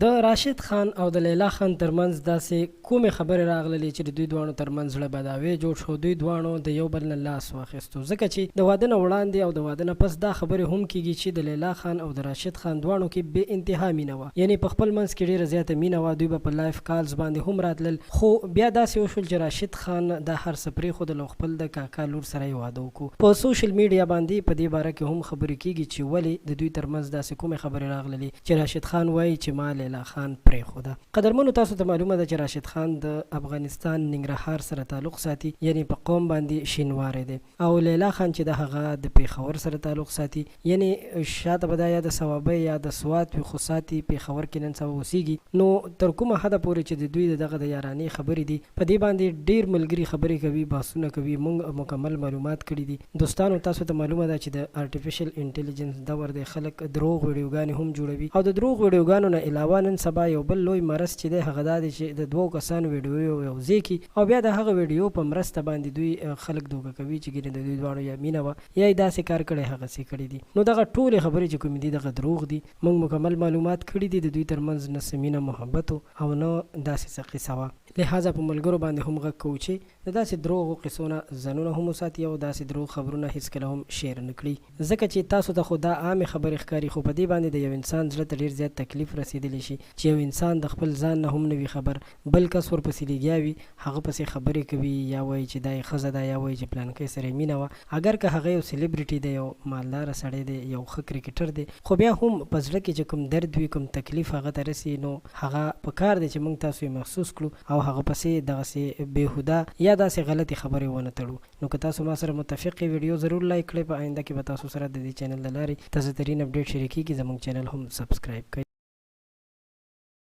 د راشد خان او د لیلا خان ترمنځ داسې کومې خبرې راغللې چې د دوی دواړو ترمنځ زړه بداوی جوړ شو. دوی دواړو د یو بل نه لاس واخیستو، ځکه چې د واده نه وړاندې او د واده نه پس دا خبرې هم کیږي چې د لیلا خان او د راشد خان دواړو کې بې انتها مینه وه، یعنی په خپل منځ کې ډېره زیاته مینه وه. دوی به په لایف کالز باندې هم راتلل، خو بیا داسې وشول چې راشد خان دا هر څه پرېښودل او خپل د کاکا لور سره یې واده وکړو. په سوشل میډیا باندې په دې باره کې هم خبرې کیږي چې ولې د دوی ترمنځ داسې کومې خبرې راغللې چې راشد خان وایي چې ما لیلا خان پرېښوده. قدرمنو، تاسو ته معلومه ده چې راشد خان د افغانستان ننګرهار سره تعلق ساتي، یعنی په قوم باندې شینواری دی، او لیلا خان چې د هغه د پیښور سره تعلق ساتي، یعنی شاته به دا یا د صوابۍ یا د سوات وي خو ساتي پیښور کې نن سبا اوسیږي. نو تر کومه حده پورې چې د دوی دغه د یارانې خبرې دي په دې باندې ډېر ملګري خبرې کوي، بحثونه کوي، موږ مکمل معلومات کړي دي. دوستانو، تاسو ته معلومه ده چې د آرټیفیشل انټیلیجنس دور دی، خلک دروغ ویډیوګانې هم جوړوي، او د دروغ ویډیوګانو نه علاوه نن سبا یو بل لوی مرض چې دی هغه دا دی چې د دوو کسانو ویډیو یو ځای کړي او بیا د هغه ویډیو په مرسته باندې دوی خلک دوکه کوي چې ګینې د دوی دواړو یا مینه وه یا یې داسې کار کړی هغسې کړي دي. نو دغه ټولې خبرې چې کومې دي دغه دروغ دي. موږ مکمل معلومات کړي دي د دوی ترمنځ نه څه مینه محبت او نه داسې څه قصه وه. لہذا په ملګرو باندې هم غږ کوو چې د داسې دروغو قصو نه ځانونه هم وساتي او داسې دروغ خبرونه هېڅکله هم شیر نه کړي، ځکه چې تاسو ته خو دا عامې خبرې ښکاري، خو په دې باندې د یو انسان زړه ته ډېر زیات تکلیف رسېدلی شي چې یو انسان د خپل ځان نه هم نه وي خبر، بل کس ورپسې لګیا وي، هغه پسې خبرې کوي، یا وایي چې دا یې ښځه ده، یا وایي چې پلانکی سره یې مینه وه، اگر که هغه یو سلیبریټي دی، یو مالداره سړی دی، یو ښه کرکټر دی، خو بیا هم په زړه کې چې کوم درد وي، کوم تکلیف هغه ته رسي، نو هغه پکار دی چې موږ تاسو یې محسوس کړو او هغه پسې دغسې بېهوده یا داسې غلطې خبرې ونه تړو. نو که تاسو ما سره متفق یې ویډیو ضرور لایک کړئ. په آینده کې به تاسو سره د دې چینل له لارې تازه ترین اپډیټ شریکېږي. زموږ چینل هم سبسکرایب کړئ.